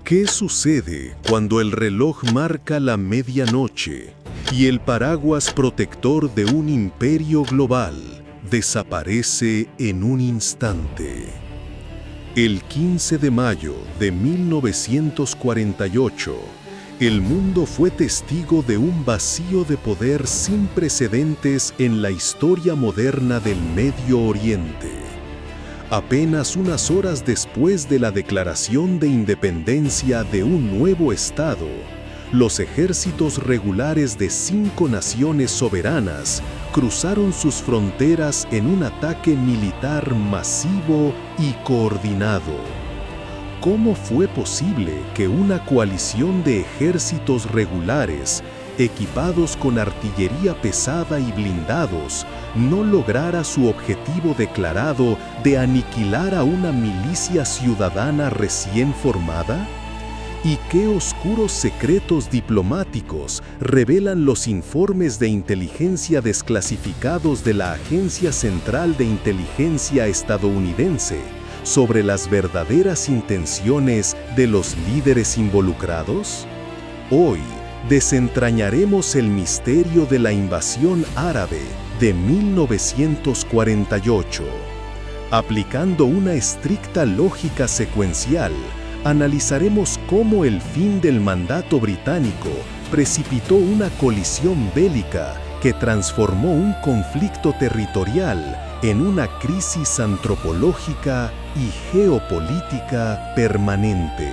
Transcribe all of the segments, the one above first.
¿Qué sucede cuando el reloj marca la medianoche y el paraguas protector de un imperio global desaparece en un instante? El 15 de mayo de 1948, el mundo fue testigo de un vacío de poder sin precedentes en la historia moderna del Medio Oriente. Apenas unas horas después de la declaración de independencia de un nuevo Estado, los ejércitos regulares de 5 naciones soberanas cruzaron sus fronteras en un ataque militar masivo y coordinado. ¿Cómo fue posible que una coalición de ejércitos regulares, equipados con artillería pesada y blindados, no lograra su objetivo declarado de aniquilar a una milicia ciudadana recién formada? ¿Y qué oscuros secretos diplomáticos revelan los informes de inteligencia desclasificados de la Agencia Central de Inteligencia estadounidense sobre las verdaderas intenciones de los líderes involucrados? Hoy desentrañaremos el misterio de la invasión árabe de 1948. Aplicando una estricta lógica secuencial, analizaremos cómo el fin del mandato británico precipitó una colisión bélica que transformó un conflicto territorial en una crisis antropológica y geopolítica permanente.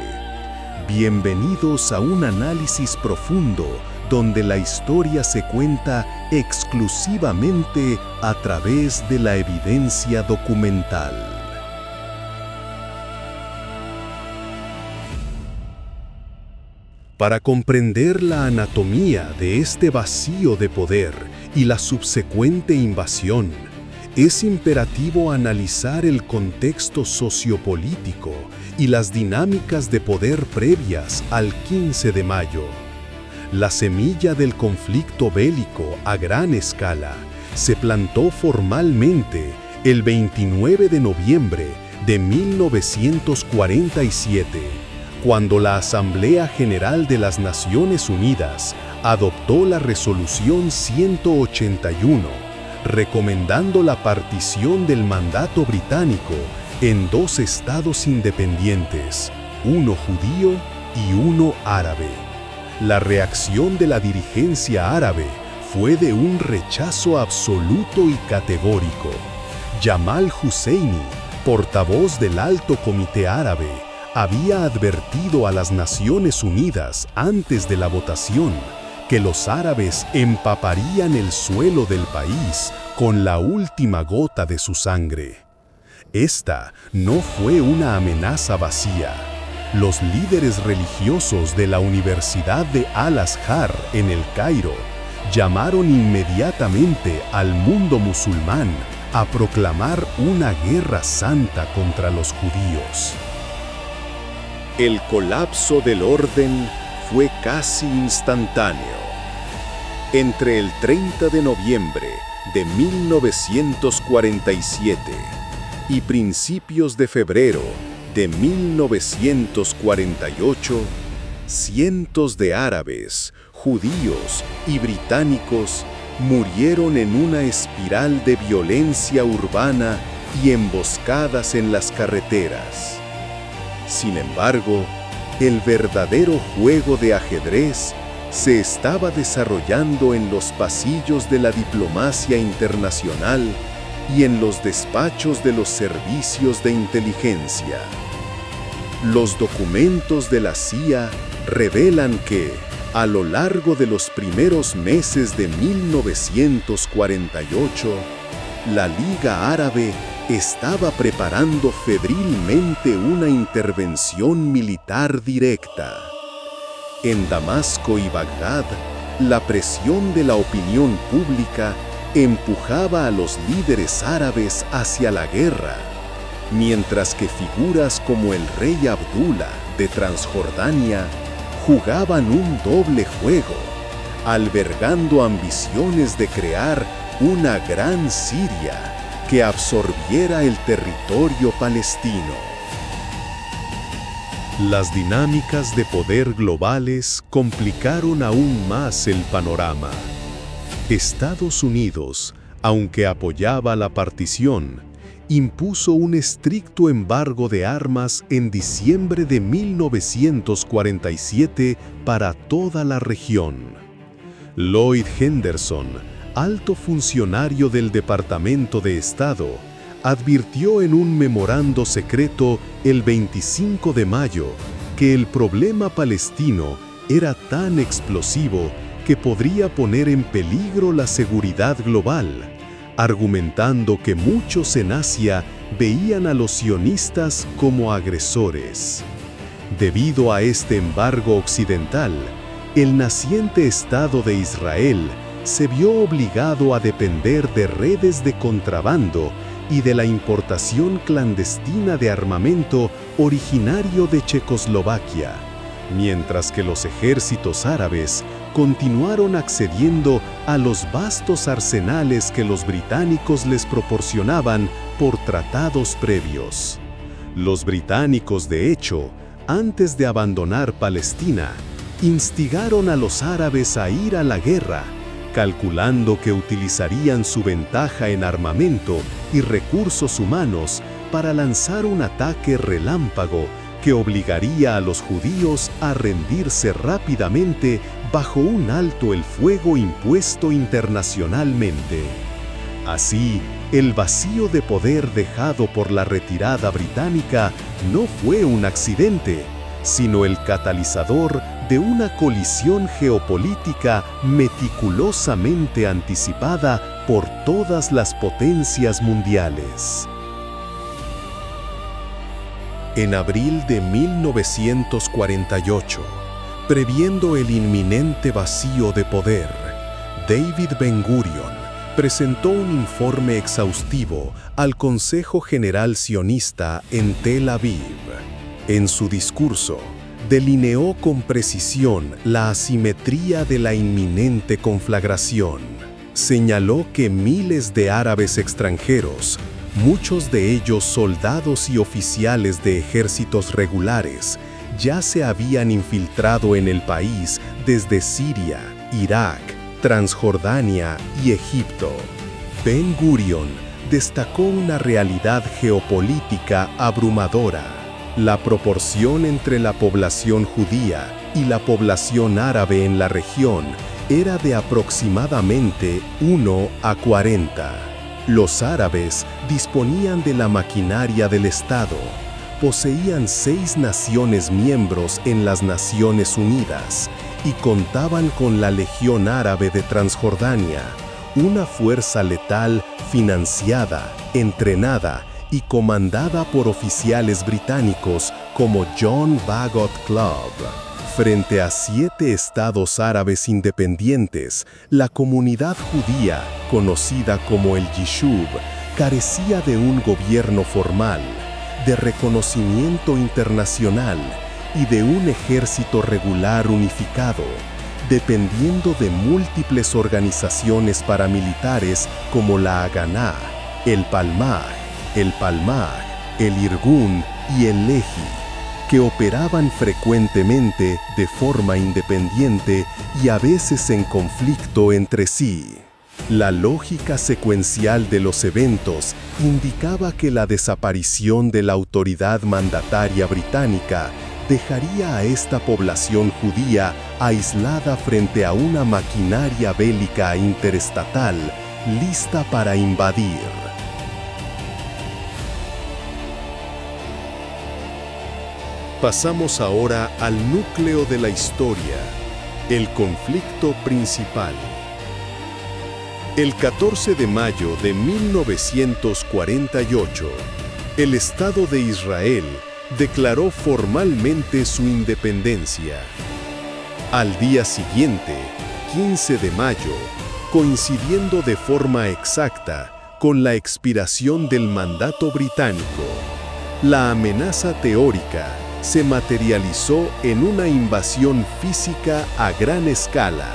Bienvenidos a un análisis profundo donde la historia se cuenta exclusivamente a través de la evidencia documental. Para comprender la anatomía de este vacío de poder y la subsecuente invasión, es imperativo analizar el contexto sociopolítico y las dinámicas de poder previas al 15 de mayo. La semilla del conflicto bélico a gran escala se plantó formalmente el 29 de noviembre de 1947, cuando la Asamblea General de las Naciones Unidas adoptó la Resolución 181, recomendando la partición del mandato británico en 2 estados independientes, uno judío y uno árabe. La reacción de la dirigencia árabe fue de un rechazo absoluto y categórico. Jamal Husseini, portavoz del Alto Comité Árabe, había advertido a las Naciones Unidas antes de la votación que los árabes empaparían el suelo del país con la última gota de su sangre. Esta no fue una amenaza vacía. Los líderes religiosos de la Universidad de Al-Azhar en el Cairo llamaron inmediatamente al mundo musulmán a proclamar una guerra santa contra los judíos. El colapso del orden fue casi instantáneo. Entre el 30 de noviembre de 1947 y principios de febrero de 1948, cientos de árabes, judíos y británicos murieron en una espiral de violencia urbana y emboscadas en las carreteras. Sin embargo, el verdadero juego de ajedrez se estaba desarrollando en los pasillos de la diplomacia internacional y en los despachos de los servicios de inteligencia. Los documentos de la CIA revelan que, a lo largo de los primeros meses de 1948, la Liga Árabe estaba preparando febrilmente una intervención militar directa. En Damasco y Bagdad, la presión de la opinión pública empujaba a los líderes árabes hacia la guerra, mientras que figuras como el rey Abdullah de Transjordania jugaban un doble juego, albergando ambiciones de crear una gran Siria que absorbiera el territorio palestino. Las dinámicas de poder globales complicaron aún más el panorama. Estados Unidos, aunque apoyaba la partición, impuso un estricto embargo de armas en diciembre de 1947 para toda la región. Lloyd Henderson, alto funcionario del Departamento de Estado, advirtió en un memorando secreto el 25 de mayo que el problema palestino era tan explosivo que podría poner en peligro la seguridad global, argumentando que muchos en Asia veían a los sionistas como agresores. Debido a este embargo occidental, el naciente Estado de Israel se vio obligado a depender de redes de contrabando y de la importación clandestina de armamento originario de Checoslovaquia, mientras que los ejércitos árabes continuaron accediendo a los vastos arsenales que los británicos les proporcionaban por tratados previos. Los británicos, de hecho, antes de abandonar Palestina, instigaron a los árabes a ir a la guerra, calculando que utilizarían su ventaja en armamento y recursos humanos para lanzar un ataque relámpago que obligaría a los judíos a rendirse rápidamente bajo un alto el fuego impuesto internacionalmente. Así, el vacío de poder dejado por la retirada británica no fue un accidente, sino el catalizador de una colisión geopolítica meticulosamente anticipada por todas las potencias mundiales. En abril de 1948, previendo el inminente vacío de poder, David Ben-Gurion presentó un informe exhaustivo al Consejo General Sionista en Tel Aviv. En su discurso, delineó con precisión la asimetría de la inminente conflagración. Señaló que miles de árabes extranjeros, muchos de ellos soldados y oficiales de ejércitos regulares, ya se habían infiltrado en el país desde Siria, Irak, Transjordania y Egipto. Ben-Gurion destacó una realidad geopolítica abrumadora. La proporción entre la población judía y la población árabe en la región era de aproximadamente 1 a 40. Los árabes disponían de la maquinaria del Estado, poseían 6 naciones miembros en las Naciones Unidas y contaban con la Legión Árabe de Transjordania, una fuerza letal financiada, entrenada y comandada por oficiales británicos como John Bagot Club. Frente a 7 estados árabes independientes, la comunidad judía, conocida como el Yishub, carecía de un gobierno formal, de reconocimiento internacional y de un ejército regular unificado, dependiendo de múltiples organizaciones paramilitares como la Haganá, el Palmaj, el Irgun y el Lehi, que operaban frecuentemente de forma independiente y a veces en conflicto entre sí. La lógica secuencial de los eventos indicaba que la desaparición de la autoridad mandataria británica dejaría a esta población judía aislada frente a una maquinaria bélica interestatal lista para invadir. Pasamos ahora al núcleo de la historia, el conflicto principal. El 14 de mayo de 1948, el Estado de Israel declaró formalmente su independencia. Al día siguiente, 15 de mayo, coincidiendo de forma exacta con la expiración del mandato británico, la amenaza teórica se materializó en una invasión física a gran escala.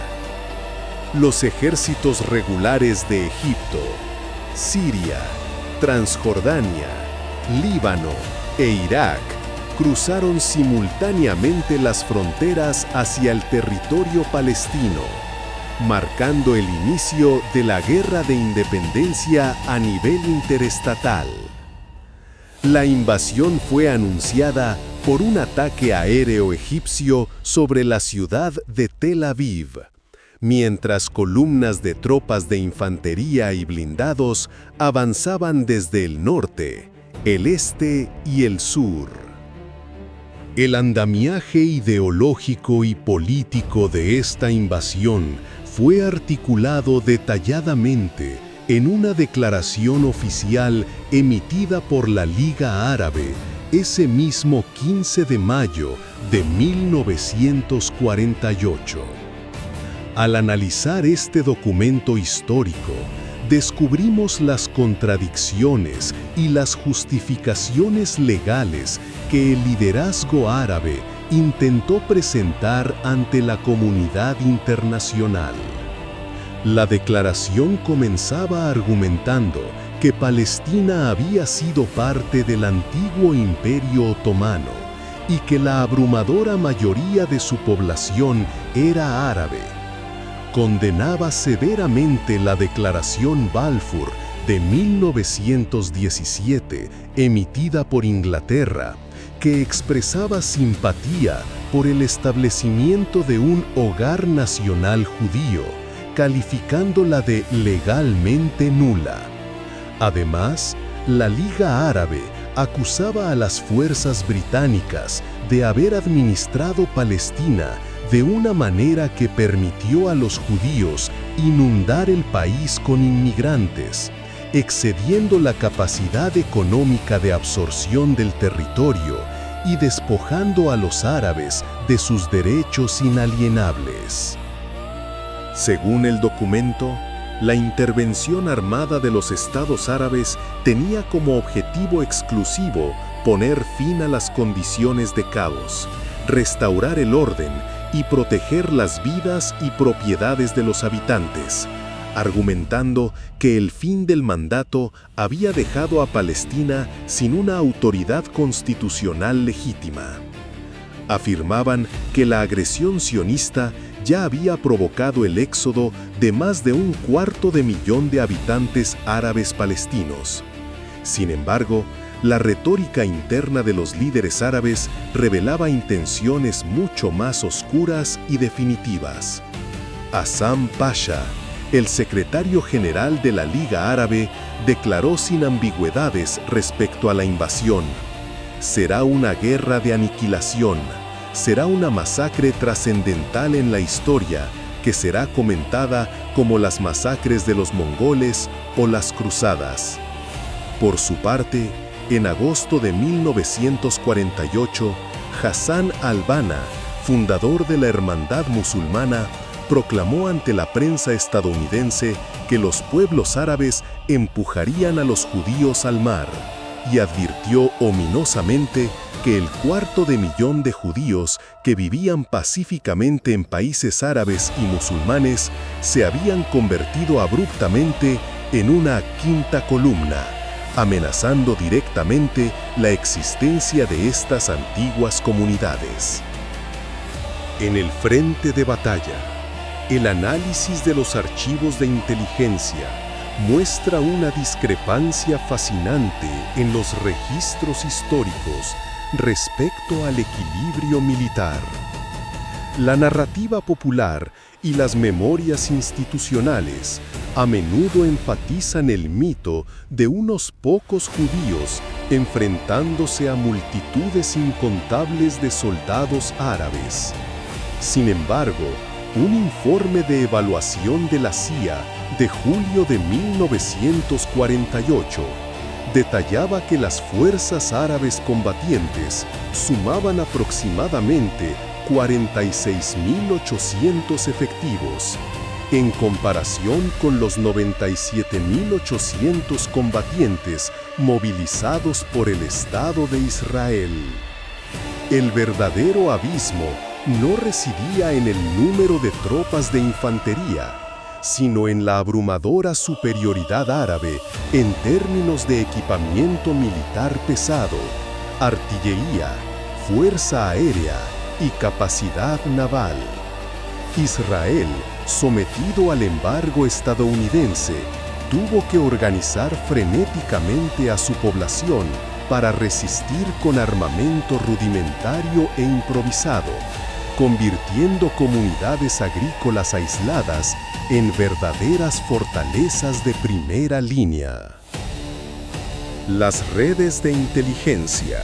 Los ejércitos regulares de Egipto, Siria, Transjordania, Líbano e Irak cruzaron simultáneamente las fronteras hacia el territorio palestino, marcando el inicio de la Guerra de Independencia a nivel interestatal. La invasión fue anunciada por un ataque aéreo egipcio sobre la ciudad de Tel Aviv, mientras columnas de tropas de infantería y blindados avanzaban desde el norte, el este y el sur. El andamiaje ideológico y político de esta invasión fue articulado detalladamente en una declaración oficial emitida por la Liga Árabe ese mismo 15 de mayo de 1948. Al analizar este documento histórico, descubrimos las contradicciones y las justificaciones legales que el liderazgo árabe intentó presentar ante la comunidad internacional. La declaración comenzaba argumentando que Palestina había sido parte del antiguo Imperio Otomano y que la abrumadora mayoría de su población era árabe. Condenaba severamente la Declaración Balfour de 1917, emitida por Inglaterra, que expresaba simpatía por el establecimiento de un hogar nacional judío, calificándola de legalmente nula. Además, la Liga Árabe acusaba a las fuerzas británicas de haber administrado Palestina de una manera que permitió a los judíos inundar el país con inmigrantes, excediendo la capacidad económica de absorción del territorio y despojando a los árabes de sus derechos inalienables. Según el documento, la intervención armada de los estados árabes tenía como objetivo exclusivo poner fin a las condiciones de caos, restaurar el orden y proteger las vidas y propiedades de los habitantes, argumentando que el fin del mandato había dejado a Palestina sin una autoridad constitucional legítima. Afirmaban que la agresión sionista ya había provocado el éxodo de más de 250 000 de habitantes árabes palestinos. Sin embargo, la retórica interna de los líderes árabes revelaba intenciones mucho más oscuras y definitivas. Hassán Pasha, el secretario general de la Liga Árabe, declaró sin ambigüedades respecto a la invasión: será una guerra de aniquilación, será una masacre trascendental en la historia que será comentada como las masacres de los mongoles o las cruzadas. Por su parte, en agosto de 1948, Hassan al-Banna, fundador de la Hermandad Musulmana, proclamó ante la prensa estadounidense que los pueblos árabes empujarían a los judíos al mar y advirtió ominosamente que el 250 000 de judíos que vivían pacíficamente en países árabes y musulmanes se habían convertido abruptamente en una quinta columna, amenazando directamente la existencia de estas antiguas comunidades. En el frente de batalla, el análisis de los archivos de inteligencia muestra una discrepancia fascinante en los registros históricos respecto al equilibrio militar. La narrativa popular y las memorias institucionales a menudo enfatizan el mito de unos pocos judíos enfrentándose a multitudes incontables de soldados árabes. Sin embargo, un informe de evaluación de la CIA de julio de 1948 detallaba que las fuerzas árabes combatientes sumaban aproximadamente 46.800 efectivos, en comparación con los 97.800 combatientes movilizados por el Estado de Israel. El verdadero abismo no residía en el número de tropas de infantería, sino en la abrumadora superioridad árabe en términos de equipamiento militar pesado, artillería, fuerza aérea y capacidad naval. Israel, sometido al embargo estadounidense, tuvo que organizar frenéticamente a su población para resistir con armamento rudimentario e improvisado, convirtiendo comunidades agrícolas aisladas en verdaderas fortalezas de primera línea. Las redes de inteligencia,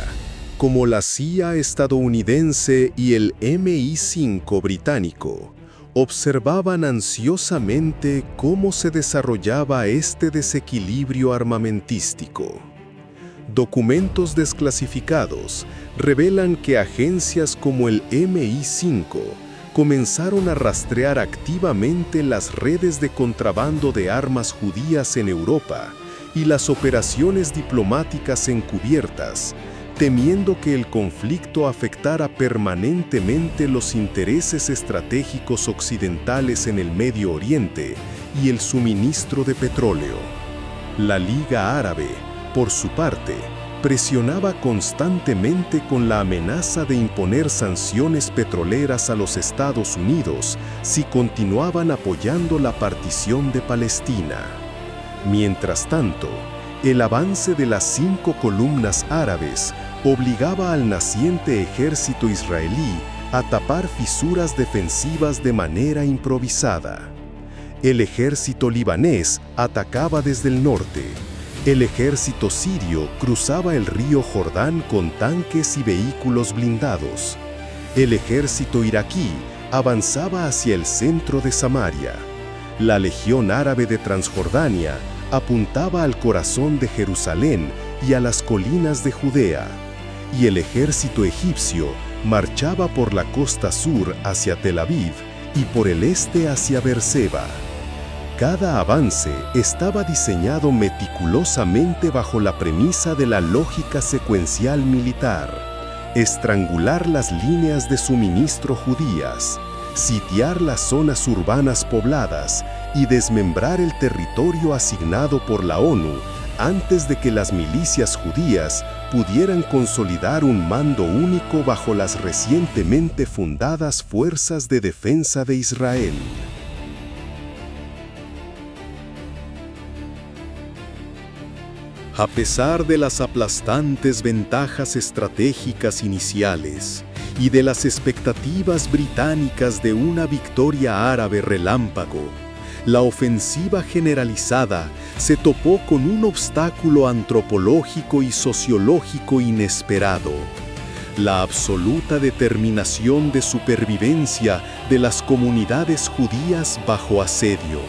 como la CIA estadounidense y el MI5 británico, observaban ansiosamente cómo se desarrollaba este desequilibrio armamentístico. Documentos desclasificados revelan que agencias como el MI5 comenzaron a rastrear activamente las redes de contrabando de armas judías en Europa y las operaciones diplomáticas encubiertas, temiendo que el conflicto afectara permanentemente los intereses estratégicos occidentales en el Medio Oriente y el suministro de petróleo. La Liga Árabe, por su parte, presionaba constantemente con la amenaza de imponer sanciones petroleras a los Estados Unidos si continuaban apoyando la partición de Palestina. Mientras tanto, el avance de las 5 columnas árabes obligaba al naciente ejército israelí a tapar fisuras defensivas de manera improvisada. El ejército libanés atacaba desde el norte. El ejército sirio cruzaba el río Jordán con tanques y vehículos blindados. El ejército iraquí avanzaba hacia el centro de Samaria. La Legión Árabe de Transjordania apuntaba al corazón de Jerusalén y a las colinas de Judea, y el ejército egipcio marchaba por la costa sur hacia Tel Aviv y por el este hacia Beerseba. Cada avance estaba diseñado meticulosamente bajo la premisa de la lógica secuencial militar: estrangular las líneas de suministro judías, sitiar las zonas urbanas pobladas y desmembrar el territorio asignado por la ONU antes de que las milicias judías pudieran consolidar un mando único bajo las recientemente fundadas Fuerzas de Defensa de Israel. A pesar de las aplastantes ventajas estratégicas iniciales y de las expectativas británicas de una victoria árabe relámpago, la ofensiva generalizada se topó con un obstáculo antropológico y sociológico inesperado: la absoluta determinación de supervivencia de las comunidades judías bajo asedio.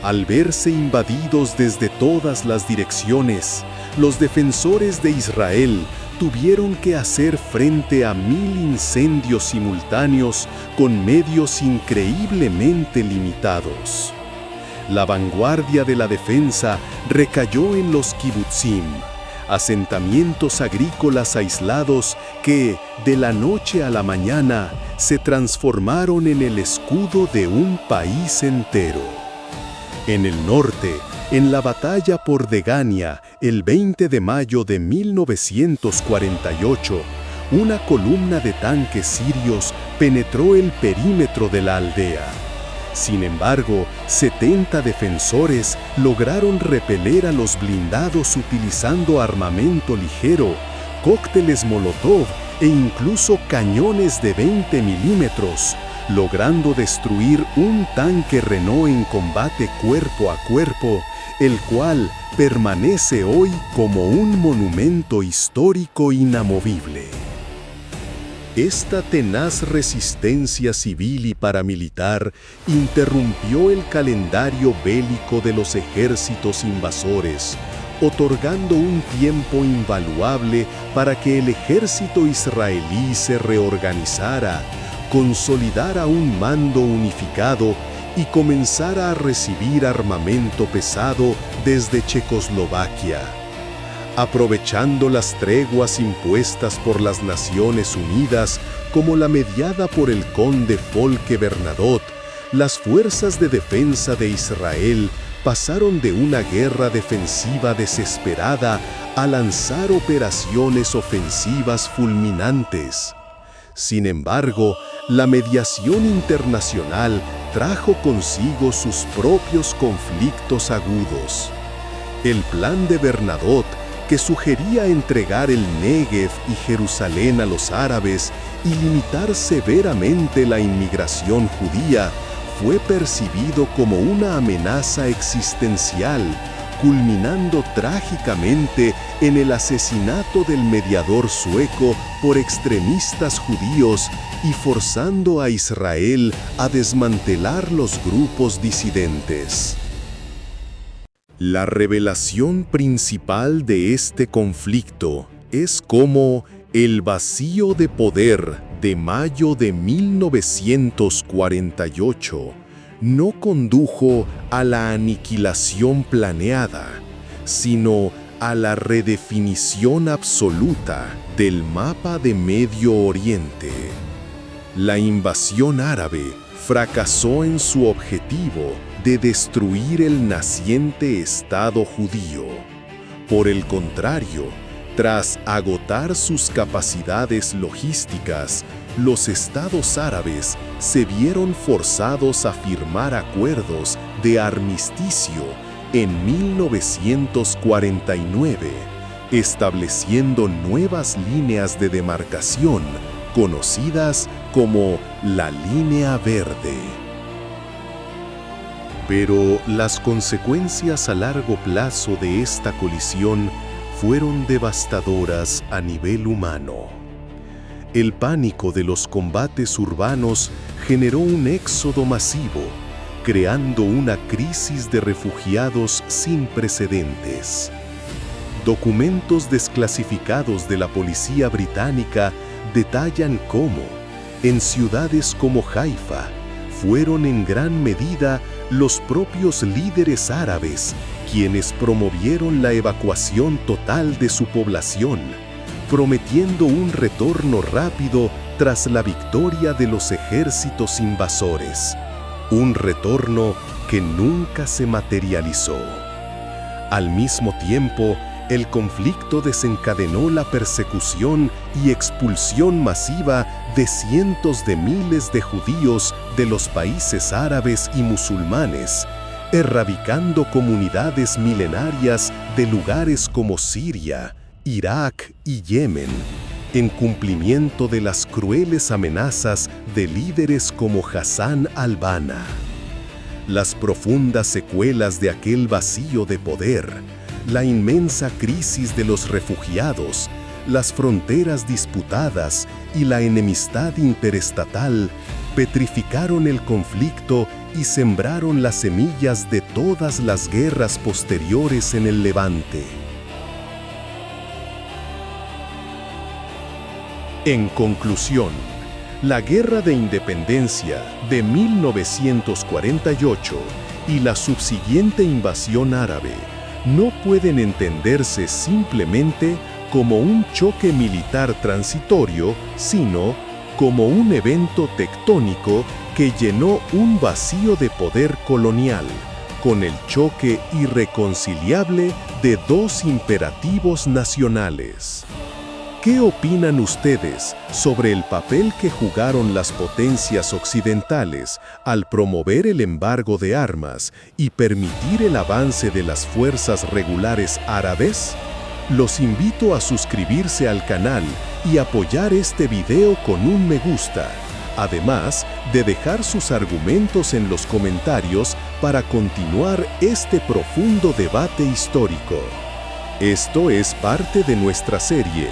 Al verse invadidos desde todas las direcciones, los defensores de Israel tuvieron que hacer frente a 1000 incendios simultáneos con medios increíblemente limitados. La vanguardia de la defensa recayó en los kibutzim, asentamientos agrícolas aislados que, de la noche a la mañana, se transformaron en el escudo de un país entero. En el norte, en la batalla por Degania, el 20 de mayo de 1948, una columna de tanques sirios penetró el perímetro de la aldea. Sin embargo, 70 defensores lograron repeler a los blindados utilizando armamento ligero, cócteles Molotov e incluso cañones de 20 milímetros, logrando destruir un tanque Renault en combate cuerpo a cuerpo, el cual permanece hoy como un monumento histórico inamovible. Esta tenaz resistencia civil y paramilitar interrumpió el calendario bélico de los ejércitos invasores, otorgando un tiempo invaluable para que el ejército israelí se reorganizara, consolidara un mando unificado y comenzara a recibir armamento pesado desde Checoslovaquia. Aprovechando las treguas impuestas por las Naciones Unidas, como la mediada por el conde Folke Bernadotte, las fuerzas de defensa de Israel pasaron de una guerra defensiva desesperada a lanzar operaciones ofensivas fulminantes. Sin embargo, la mediación internacional trajo consigo sus propios conflictos agudos. El plan de Bernadotte, que sugería entregar el Negev y Jerusalén a los árabes y limitar severamente la inmigración judía, fue percibido como una amenaza existencial, culminando trágicamente en el asesinato del mediador sueco por extremistas judíos y forzando a Israel a desmantelar los grupos disidentes. La revelación principal de este conflicto es cómo el vacío de poder de mayo de 1948 no condujo a la aniquilación planeada, sino a la redefinición absoluta del mapa de Medio Oriente. La invasión árabe fracasó en su objetivo de destruir el naciente Estado judío. Por el contrario, tras agotar sus capacidades logísticas, los estados árabes se vieron forzados a firmar acuerdos de armisticio en 1949, estableciendo nuevas líneas de demarcación conocidas como la Línea Verde. Pero las consecuencias a largo plazo de esta colisión fueron devastadoras a nivel humano. El pánico de los combates urbanos generó un éxodo masivo, creando una crisis de refugiados sin precedentes. Documentos desclasificados de la policía británica detallan cómo, en ciudades como Haifa, fueron en gran medida los propios líderes árabes quienes promovieron la evacuación total de su población, prometiendo un retorno rápido tras la victoria de los ejércitos invasores. Un retorno que nunca se materializó. Al mismo tiempo, el conflicto desencadenó la persecución y expulsión masiva de cientos de miles de judíos de los países árabes y musulmanes, erradicando comunidades milenarias de lugares como Siria, Irak y Yemen, en cumplimiento de las crueles amenazas de líderes como Hassan al-Banna. Las profundas secuelas de aquel vacío de poder, la inmensa crisis de los refugiados, las fronteras disputadas y la enemistad interestatal petrificaron el conflicto y sembraron las semillas de todas las guerras posteriores en el Levante. En conclusión, la Guerra de Independencia de 1948 y la subsiguiente invasión árabe no pueden entenderse simplemente como un choque militar transitorio, sino como un evento tectónico que llenó un vacío de poder colonial, con el choque irreconciliable de dos imperativos nacionales. ¿Qué opinan ustedes sobre el papel que jugaron las potencias occidentales al promover el embargo de armas y permitir el avance de las fuerzas regulares árabes? Los invito a suscribirse al canal y apoyar este video con un me gusta, además de dejar sus argumentos en los comentarios para continuar este profundo debate histórico. Esto es parte de nuestra serie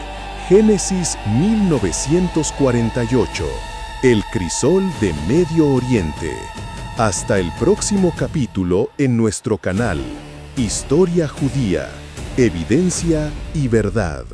Génesis 1948, el crisol de Medio Oriente. Hasta el próximo capítulo en nuestro canal, Historia Judía, Evidencia y Verdad.